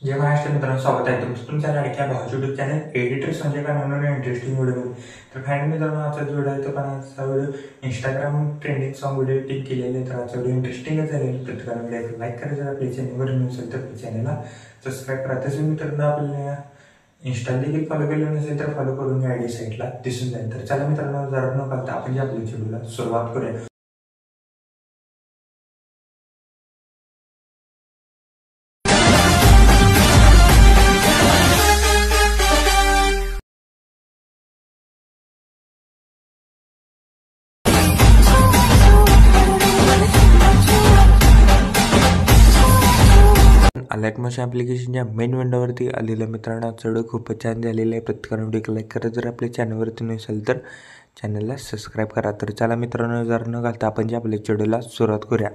जय महाराष्ट्र मित्रांनो, स्वागत आहे तुमचं तुमच्या लाडक्या भावाच्या यूट्यूब चॅनल एडिटर्स म्हणजे काय नवीन इंटरेस्टिंग व्हिडिओ. तर फायनली मित्रांनो, आजचा व्हिडिओ आहे तो पण आजचा video Instagram trending song video tick केलेले. तर आजचा व्हिडिओ इंटरेस्टिंगच झालेला. प्रत्येकाला व्हिडिओ लाईक करायचं, आपल्या चॅनलवर नसेल तर चॅनलला सबस्क्राईब करा. तसेच मित्रांनो, आपल्याला इंस्टा देखील फॉलो केलं नसेल तर फॉलो करून आयडी साईटला दिसून जाईल. तर चला मित्रांनो, जरा न करता आपण जे आपल्या व्हिडिओला सुरुवात करूया. लाईक मशीन ॲप्लिकेशनच्या मेन विंडोवरती आलेलं मित्रांनो, आजचा व्हिडिओ खूपच छान झालेला आहे. प्रत्येकाने व्हिडिओ लाईक करा. जर आपल्या चॅनलवरती नसेल तर चॅनलला सबस्क्राईब करा. तर चला मित्रांनो, जर न घालता आपण जे आपल्या व्हिडिओला सुरुवात करूया.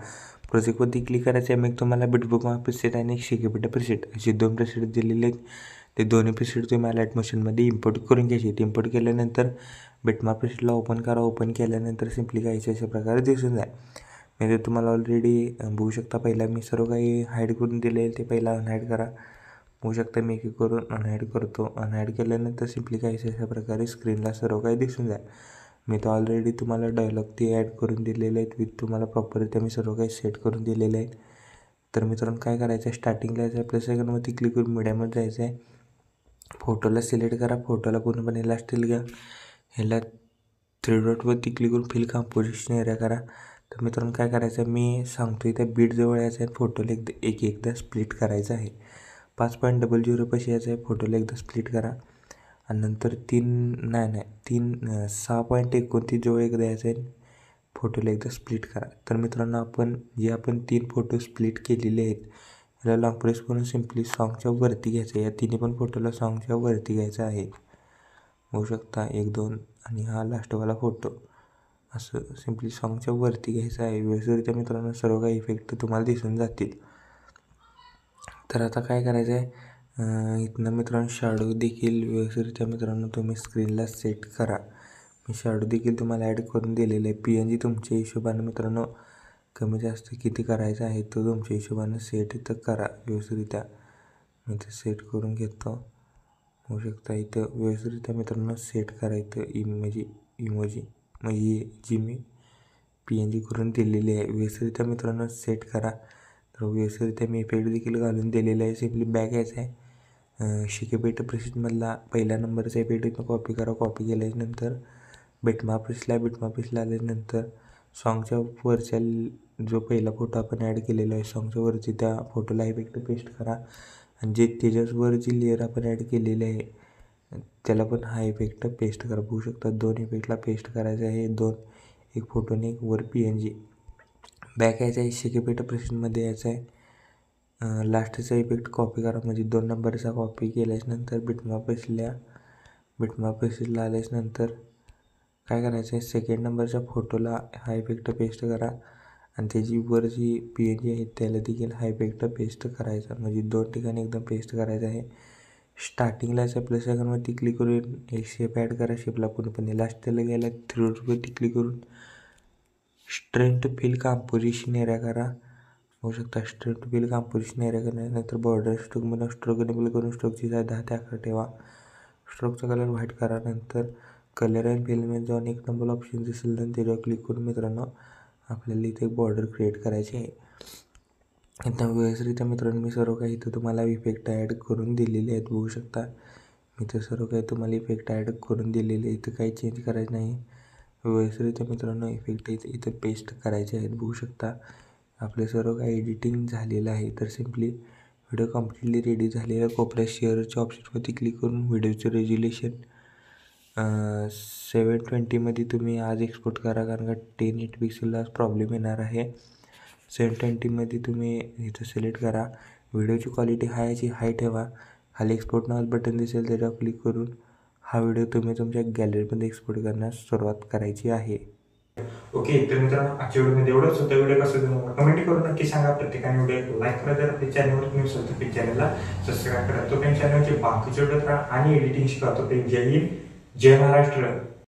प्रोजेक्टवरती क्लिक करायचं आहे. मग तुम्हाला बिटबुकमार्क प्रीसेट आणि शिकेबिटा प्रीसेट अशी दोन प्रीसेट दिलेले आहेत. ते दोन्ही प्रीसेट तुम्ही लाईट मशीनमध्ये इम्पोर्ट करून घ्यायचे. इम्पोर्ट केल्यानंतर बिटमार्क प्रीसेटला ओपन करा. ओपन केल्यानंतर सिम्पली घ्यायचे अशा प्रकारे दिसून जाईल. म्हणजे तुम्हाला ऑलरेडी बघू शकता, पहिला मी सर्व काही हाईड करून दिले ते पहिला अनहाईड करा. बघू शकता मी एक करून अनहाईड करतो. अनहाईड केल्यानंतर सिम्पली काही अशा प्रकारे स्क्रीनला सर्व काही दिसून जाईल. मी तर ऑलरेडी तुम्हाला डायलॉग ते ॲड करून दिलेले आहेत विथ तुम्हाला प्रॉपररित्या मी सर्व काही सेट करून दिलेले आहेत. तर मित्रांनो, काय करायचं आहे, स्टार्टिंगला जायचं आहे, प्लस सेकंडमध्ये क्लिक करून मीडियामध्ये जायचं आहे. फोटोला सिलेक्ट करा. फोटोला पूर्णपणे लास्टला घ्या. ह्याला थ्री डॉटवरती क्लिक करून फिल कंपोजिशन एरिया करा. तर मित्रांनो, काय करायचं आहे, मी सांगतो इथे बीटजवळ यायचं आहे. फोटोला एकदा स्प्लिट करायचं आहे. 5.00 पैसे यायचं आहे. फोटोला एकदा स्प्लिट करा आणि नंतर 6.29 जवळ एकदा यायचं आहे. फोटोला एकदा स्प्लिट करा. तर मित्रांनो, आपण 3 फोटो स्प्लिट केलेले आहेत, याला लॉंग प्रेस करून सिम्पली सॉन्गच्या वरती घ्यायचं आहे. या तिन्ही पण फोटोला सॉन्गच्या वरती घ्यायचं आहे. होऊ शकता 1, 2 आणि हा लास्टवाला फोटो असं सिम्पली सॉन्गच्या वरती घ्यायचं आहे. व्यवस्थितरित्या मित्रांनो सर्व काही इफेक्ट तुम्हाला दिसून जातील. तर आता काय करायचं आहे, इथनं मित्रांनो शॅडो देखील व्यवस्थितरित्या मित्रांनो तुम्ही स्क्रीनला सेट करा. मी शॅडो देखील तुम्हाला ॲड करून दिलेलं आहे. PNG तुमच्या हिशोबानं मित्रांनो कमी जास्त किती करायचं आहे तो तुमच्या हिशोबानं सेट इथं करा व्यवस्थितरित्या. मी इथं सेट करून घेतो. होऊ शकता इथं व्यवस्थितरित्या मित्रांनो सेट करायचं. इमोजी म्हणजे जी मी PNG करून दिलेली आहे व्यवस्थितरित्या मित्रांनो सेट करा. तर व्यवस्थितरित्या मी इफेक्ट देखील घालून दिलेला आहे. सिम्पली बॅक यायचं आहे. शिकेबिटा प्रीसेटमधला पहिल्या नंबरचा इफेक्ट इथं कॉपी करा. कॉपी केल्यानंतर बिटमार्क प्रीसेटला आल्यानंतर सॉन्गच्या वरच्या जो पहिला फोटो आपण ॲड केलेला आहे सॉन्गच्या वरची त्या फोटोला इफेक्ट पेस्ट करा. आणि जे त्याच्यावर जी लेअर आपण ॲड केलेली आहे त्याला पण हा इफेक्ट पेस्ट करा. बघू शकता 2 इफेक्टला पेस्ट करायचं आहे. एक फोटोने एक वर PNG. बॅक यायचं आहे. शिकेबिटा प्रीसेटमध्ये यायचं आहे. लास्टचा इफेक्ट कॉपी करा. म्हणजे 2 नंबरचा कॉपी केल्याच्यानंतर बिटमार्क प्रीसेटला आल्याच्यानंतर काय करायचं आहे, सेकंड नंबरच्या फोटोला हा इफेक्ट पेस्ट करा आणि त्याची वर जी PNG आहे त्याला देखील हा इफेक्ट पेस्ट करायचा. म्हणजे 2 ठिकाणी एकदम पेस्ट करायचं आहे. स्टार्टिंगला यायचं प्लस आयकॉनवरती क्लिक करून एक शेप ॲड करा. शेपला पूर्णपणे लास्टला गेला 3 डॉटवरती क्लिक करून स्ट्रेंथ फिल कंपोजिशन एरिया करा. होऊ शकता स्ट्रेंथ फिल कंपोजिशन एरिया करण्यानंतर बॉर्डर स्ट्रोकमध्ये स्ट्रोक एनेबल करून स्ट्रोकची साईज 10 ते 11 ठेवा. स्ट्रोकचा कलर व्हाईट करा. नंतर कलर अँड फिलमध्ये जाऊन एक नंबर ऑप्शन दिसेल तर त्याच्यावर क्लिक करून मित्रांनो आपल्याला इथे एक बॉर्डर क्रिएट करायची आहे. इथं व्यवस्थितरित्या मित्रांनो मी सर्व काही इथं तुम्हाला इफेक्ट ॲड करून दिलेले आहेत. बघू शकता मी तर सर्व काही तुम्हाला इफेक्ट ॲड करून दिलेले. इथं काही चेंज करायचं नाही. व्यवस्थितरित्या मित्रांनो इफेक्ट इथं पेस्ट करायचे आहेत. बघू शकता आपलं सर्व काही एडिटिंग झालेलं आहे. तर सिम्पली व्हिडिओ कम्प्लिटली रेडी झालेला. कोपऱ्यात शेअरच्या ऑप्शनवरती क्लिक करून व्हिडिओचं रेझोल्युशन 720मध्ये तुम्ही आज एक्सपोर्ट करा, कारण का 1080 पिक्सेलला प्रॉब्लेम येणार आहे. 720मध्ये तुम्ही इथं सिलेक्ट करा. व्हिडिओची क्वालिटी हाय ठेवा. खाली एक्सपोर्ट नावाचं बटन दिसेल त्याच्यावर क्लिक करून हा व्हिडिओ तुम्ही तुमच्या गॅलरीमध्ये एक्सपोर्ट करण्यास सुरुवात करायची आहे. ओके, तर मित्रांनो आजच्या व्हिडिओमध्ये एवढंच होतं. व्हिडिओ कसं तुम्हाला कमेंट करून नक्की सांगा. प्रत्येकाने व्हिडिओ लाईक करा. जर आपल्या चॅनलवर तुम्ही असेल तर चॅनलला सबस्क्राईब करा. तो पण चॅनलचे बाकीचे व्हिडिओ आणि एडिटिंग शिका. तो जय हिंद, जय महाराष्ट्र.